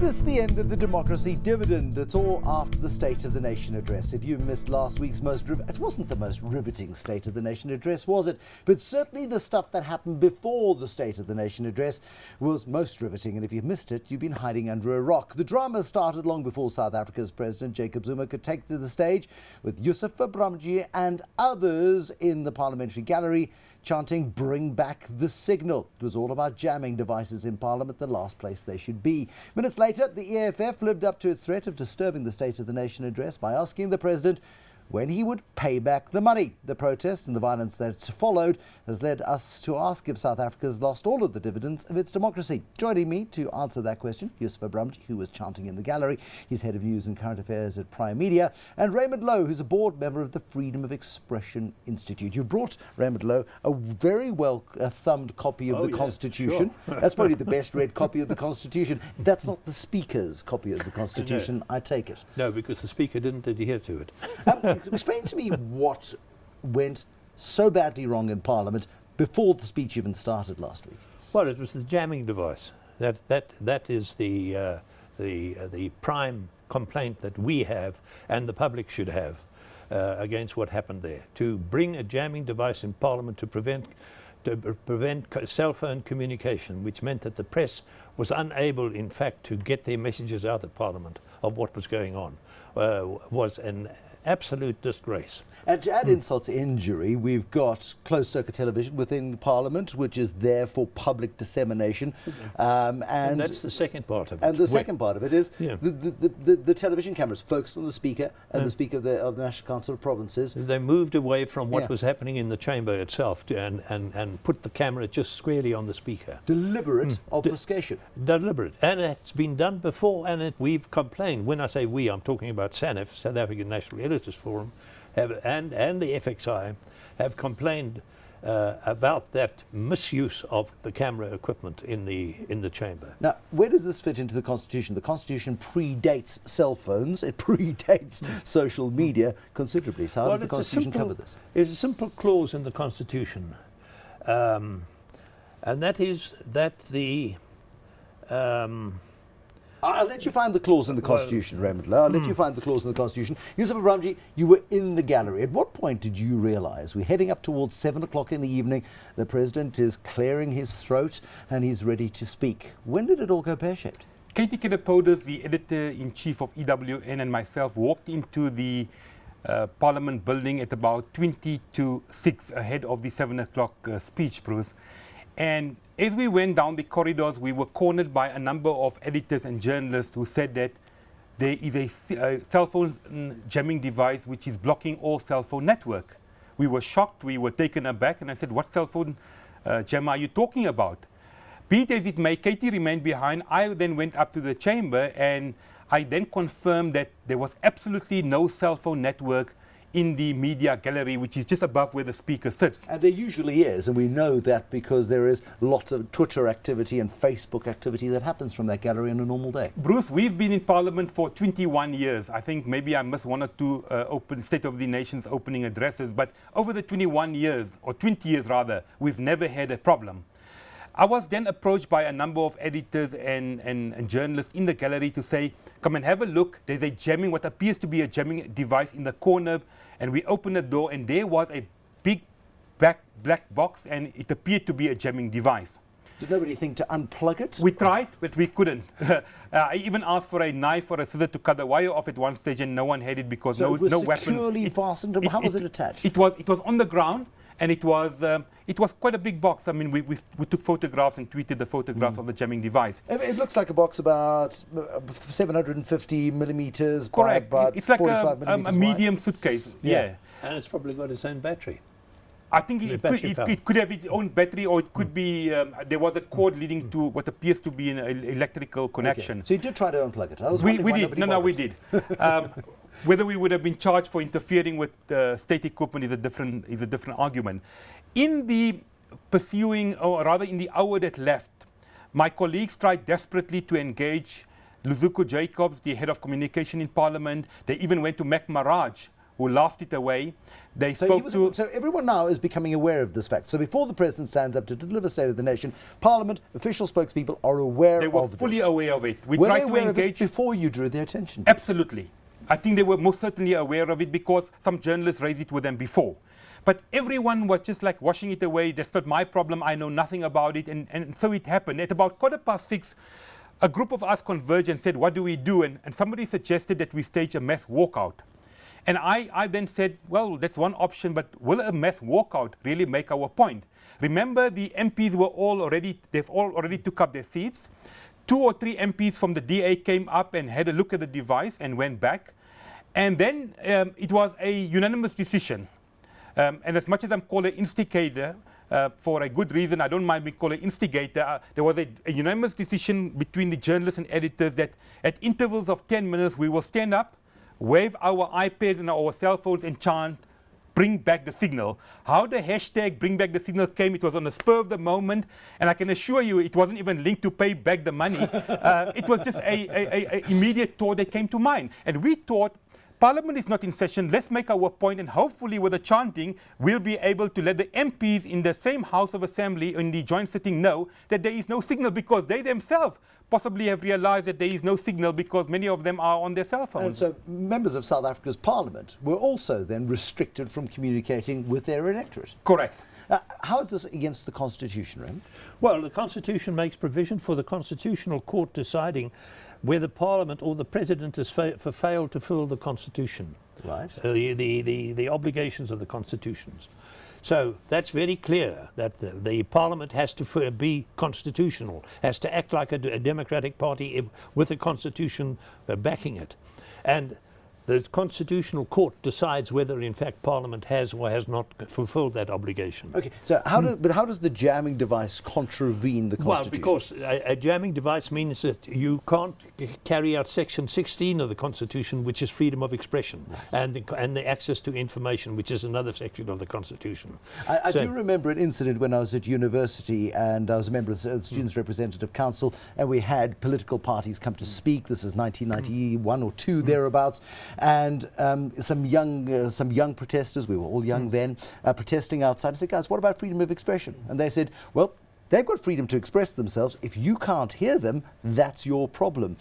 this the end of the democracy dividend? It's all after the State of the Nation address. If you missed last week's it wasn't the most riveting State of the Nation address, was it? But certainly the stuff that happened before the State of the Nation address was most riveting. And if you've missed it, you've been hiding under a rock. The drama started long before South Africa's President Jacob Zuma could take to the stage, with Yusuf Abramjee and others in the parliamentary gallery chanting, "Bring back the signal." It was all about jamming devices in Parliament, the last place they should be. Minutes later, the EFF lived up to its threat of disturbing the State of the Nation address by asking the President when he would pay back the money. The protests and the violence that followed has led us to ask if South Africa's lost all of the dividends of its democracy. Joining me to answer that question, Yusuf Abramjee, who was chanting in the gallery. He's head of news and current affairs at Primedia, and Raymond Louw, who's a board member of the Freedom of Expression Institute. You brought, Raymond Louw, a very well thumbed copy of the Constitution. Sure. That's probably the best read copy of the Constitution. That's not the Speaker's copy of the Constitution, no. I take it. No, because the Speaker didn't adhere to it. Explain to me what went so badly wrong in Parliament before the speech even started last week. Well, it was the jamming device. That is the prime complaint that we have and the public should have against what happened there. To bring a jamming device in Parliament to prevent cell phone communication, which meant that the press was unable, in fact, to get their messages out of Parliament of what was going on, was an absolute disgrace. And to add insult to injury, we've got closed-circuit television within Parliament, which is there for public dissemination. And that's the second part of it. And the second part of it is the television cameras focused on the Speaker and the Speaker of the National Council of Provinces. They moved away from what was happening in the chamber itself and put the camera just squarely on the Speaker. Deliberate obfuscation. Deliberate. And it's been done before, and we've complained. When I say we, I'm talking about SANEF, South African National Editors Forum, and the FXI have complained about that misuse of the camera equipment in the chamber. Now, where does this fit into the Constitution? The Constitution predates cell phones. It predates social media considerably. So how does the Constitution cover this? There's a simple clause in the Constitution, and that is that the... I'll let you find the clause in the Constitution, Raymond Louw. I'll let you find the clause in the Constitution. Yusuf Abramjee, you were in the gallery. At what point did you realise, we're heading up towards 7 o'clock in the evening, the President is clearing his throat and he's ready to speak? When did it all go pear-shaped? Katie Kidapodis, the editor-in-chief of EWN, and myself walked into the Parliament building at about 20 to 6 ahead of the 7 o'clock speech, Bruce. And as we went down the corridors, we were cornered by a number of editors and journalists who said that there is a cell phone jamming device which is blocking all cell phone network. We were shocked, we were taken aback, and I said, what cell phone jam are you talking about? Be it as it may, Katie remained behind. I then went up to the chamber and I then confirmed that there was absolutely no cell phone network in the media gallery, which is just above where the Speaker sits. And there usually is, and we know that because there is lots of Twitter activity and Facebook activity that happens from that gallery on a normal day. Bruce, we've been in Parliament for 21 years. I think maybe I missed one or two State of the Nation's opening addresses, but over the 21 years, or 20 years rather, we've never had a problem. I was then approached by a number of editors and journalists in the gallery to say, come and have a look. There's a jamming, what appears to be a jamming device in the corner. And we opened the door and there was a big black box and it appeared to be a jamming device. Did nobody think to unplug it? We tried, but we couldn't. I even asked for a knife or a scissor to cut the wire off at one stage and no one had it because no weapons. So it was securely fastened? How was it attached? It was on the ground. And it was quite a big box. I mean, we took photographs and tweeted the photographs of the jamming device. It looks like a box about 750 millimeters by about 45 millimeters a medium suitcase. Yeah. And it's probably got its own battery. I think it could have its own battery, or it could be, there was a cord leading to what appears to be an electrical connection. Okay. So you did try to unplug it? I was we did. No, we did. Whether we would have been charged for interfering with state equipment is a different argument. In the pursuing, or rather in the hour that left, my colleagues tried desperately to engage Luzuko Jacobs, the head of communication in Parliament. They even went to Mac Maraj, who laughed it away. They So, spoke to... so everyone now is becoming aware of this fact. So before the President stands up to deliver State of the Nation, Parliament, official spokespeople are aware They of were this. fully aware of it. We Were tried they to aware of it engage... before you drew their attention to it? Absolutely. I think they were most certainly aware of it because some journalists raised it with them before. But everyone was just like washing it away. That's not my problem. I know nothing about it. And so it happened. At about 6:15, a group of us converged and said, what do we do? And somebody suggested that we stage a mass walkout. And I then said, well, that's one option, but will a mass walkout really make our point? Remember, the MPs they've all already took up their seats. 2 or 3 MPs from the DA came up and had a look at the device and went back. And then it was a unanimous decision. And as much as I'm called an instigator, for a good reason, I don't mind being called an instigator, there was a unanimous decision between the journalists and editors that at intervals of 10 minutes we will stand up, wave our iPads and our cell phones and chant, bring back the signal. How the hashtag bring back the signal came, it was on the spur of the moment, and I can assure you it wasn't even linked to pay back the money. It was just a immediate thought that came to mind. And we thought, Parliament is not in session, let's make our point, and hopefully with the chanting we'll be able to let the MPs in the same House of Assembly in the joint sitting know that there is no signal, because they themselves possibly have realized that there is no signal because many of them are on their cell phones. And so members of South Africa's Parliament were also then restricted from communicating with their electorate. Correct. How is this against the Constitution, Raymond? Well, the Constitution makes provision for the Constitutional Court deciding whether Parliament or the President has failed to fulfil the Constitution. Right. The obligations of the Constitutions. So that's very clear that the Parliament has to be constitutional, has to act like a democratic party with a constitution backing it. And the Constitutional Court decides whether in fact Parliament has or has not fulfilled that obligation. Okay, so how does the jamming device contravene the Constitution? Well, because a jamming device means that you can't carry out Section 16 of the Constitution, which is freedom of expression, right, and the access to information, which is another section of the Constitution. I do remember an incident when I was at university, and I was a member of the Students' Representative Council, and we had political parties come to speak. This is 1991 or 2 thereabouts. And some young protesters, we were all young then, protesting outside. I said, guys, what about freedom of expression? And they said, well, they've got freedom to express themselves. If you can't hear them, that's your problem.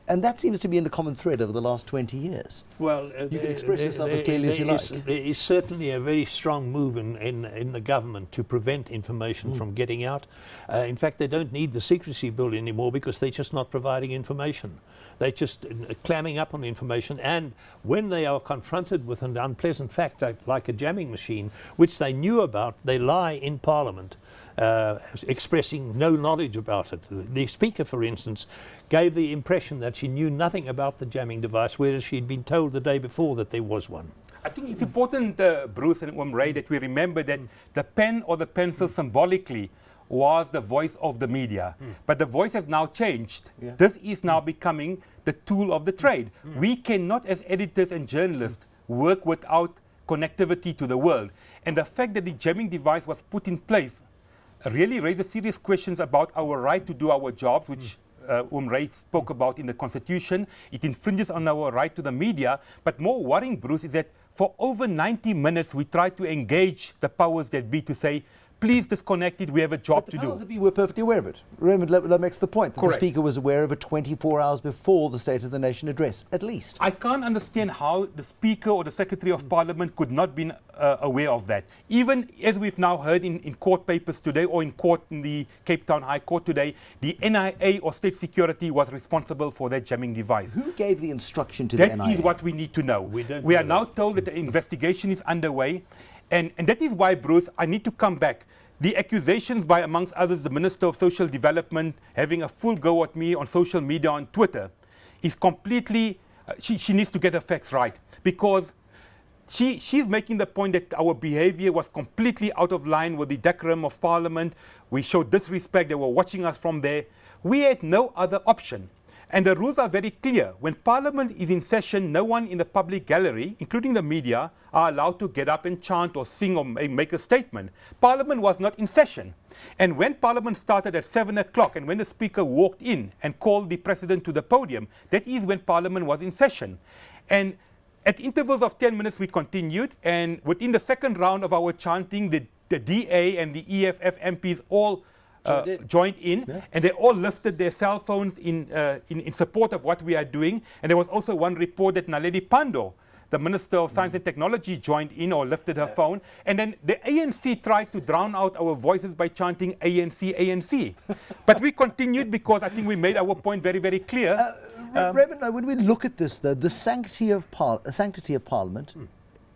And that seems to be in the common thread over the last 20 years. Well, you can express yourself as clearly as you like. There is certainly a very strong move in the government to prevent information from getting out. In fact, they don't need the secrecy bill anymore because they're just not providing information. They're just clamming up on information, and when they are confronted with an unpleasant fact like a jamming machine, which they knew about, they lie in Parliament, expressing no knowledge about it. The Speaker, for instance, gave the impression that she knew nothing about the jamming device, whereas she'd been told the day before that there was one. I think it's important, Bruce and Ray, that we remember that the pen or the pencil symbolically was the voice of the media. But the voice has now changed. Yeah. This is now becoming the tool of the trade. We cannot, as editors and journalists, work without connectivity to the world. And the fact that the jamming device was put in place really raises serious questions about our right to do our jobs, which Ray spoke about in the Constitution. It infringes on our right to the media. But more worrying, Bruce, is that for over 90 minutes we tried to engage the powers that be to say, please disconnect it, we have a job to do. The powers that be were perfectly aware of it. Raymond, that makes the point that Correct. the Speaker was aware of it 24 hours before the State of the Nation address, at least. I can't understand how the Speaker or the Secretary of Parliament could not be aware of that. Even as we've now heard in court papers today, or in court in the Cape Town High Court today, the NIA or State Security was responsible for that jamming device. Who gave the instruction to the NIA? That is what we need to know. We are now told that the investigation is underway. And that is why, Bruce, I need to come back. The accusations by, amongst others, the Minister of Social Development having a full go at me on social media, on Twitter, is completely, she needs to get her facts right. Because she's making the point that our behavior was completely out of line with the decorum of Parliament. We showed disrespect. They were watching us from there. We had no other option. And the rules are very clear. When Parliament is in session, no one in the public gallery, including the media, are allowed to get up and chant or sing or make a statement. Parliament was not in session. And when Parliament started at 7 o'clock and when the Speaker walked in and called the President to the podium, that is when Parliament was in session. And At intervals of 10 minutes, we continued, and within the second round of our chanting, the DA and the EFF MPs all joined in, and they all lifted their cell phones in support of what we are doing. And there was also one report that Naledi Pandor, the Minister of Science and Technology, joined in or lifted her phone. And then the ANC tried to drown out our voices by chanting ANC, ANC. But we continued because I think we made our point very, very clear. Raymond, when we look at this, though, the sanctity of Parliament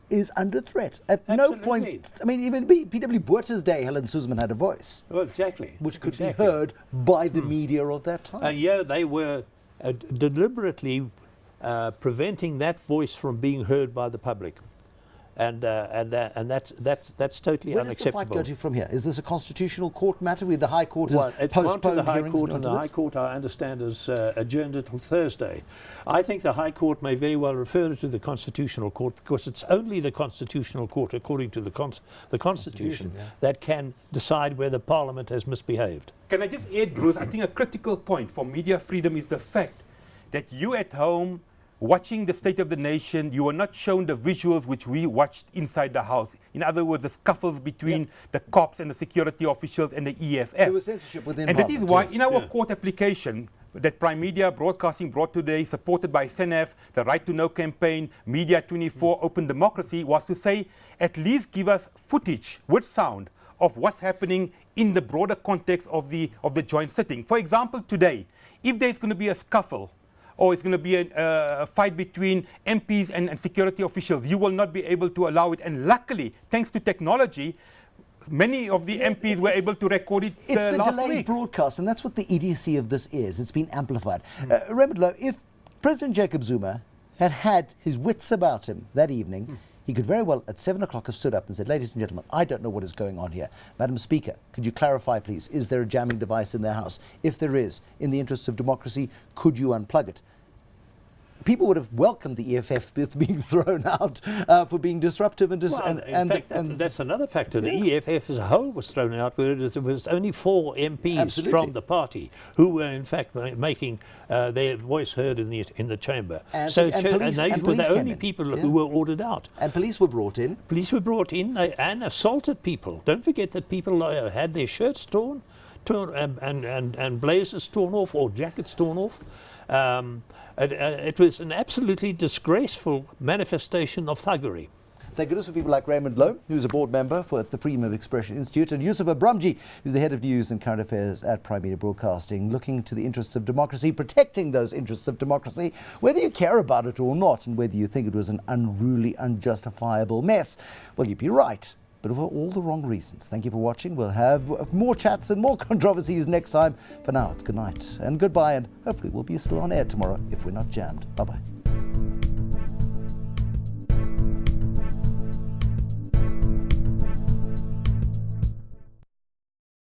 is under threat. At no point, I mean, even P.W. Botha's day, Helen Suzman had a voice. Well, exactly. Which could be heard by the media of that time. Yeah, they were deliberately preventing that voice from being heard by the public. And that's totally Where unacceptable. does the fight go to from here? Is this a constitutional court matter where the High Court has It's gone to postponed the High hearings Court, and the High Court, I understand, has adjourned until Thursday. I think the High Court may very well refer it to the Constitutional Court, because it's only the Constitutional Court, according to the Constitution, that can decide whether Parliament has misbehaved. Can I just add, Bruce, I think a critical point for media freedom is the fact that you at home, watching the State of the Nation, you were not shown the visuals which we watched inside the House. In other words, the scuffles between the cops and the security officials and the EFF. There was censorship within And that is why in our Yeah. court application that Primedia Broadcasting brought today, supported by SENEF, the Right to Know campaign, Media 24, Open Democracy, was to say, at least give us footage with sound of what's happening in the broader context of the joint sitting. For example, today, if there's going to be a scuffle, or it's going to be a fight between MPs and security officials, you will not be able to allow it. And luckily, thanks to technology, many of the MPs were able to record it It's the last delayed week. broadcast, and that's what the EDC of this is. It's been amplified. Raymond Louw, if President Jacob Zuma had had his wits about him that evening, he could very well, at 7 o'clock, have stood up and said, ladies and gentlemen, I don't know what is going on here. Madam Speaker, could you clarify, please? Is there a jamming device in their house? If there is, in the interests of democracy, could you unplug it? People would have welcomed the EFF being thrown out for being disruptive and In fact, that's another factor. The EFF as a whole was thrown out, where there was only 4 MPs Absolutely. from the party who were in fact making their voice heard in the chamber. And so police they were police the came only in. people who were ordered out. And police were brought in. Police were brought in and assaulted people. Don't forget that people had their shirts torn and blazers torn off, or jackets torn off. It was an absolutely disgraceful manifestation of thuggery. Thank goodness for people like Raymond Louw, who's a board member at the Freedom of Expression Institute, and Yusuf Abramjee, who's the head of news and current affairs at Primedia Broadcasting, looking to the interests of democracy, protecting those interests of democracy, whether you care about it or not, and whether you think it was an unruly, unjustifiable mess. Well, you'd be right, but for all the wrong reasons. Thank you for watching. We'll have more chats and more controversies next time. For now, it's good night and goodbye, and hopefully we'll be still on air tomorrow if we're not jammed. Bye-bye.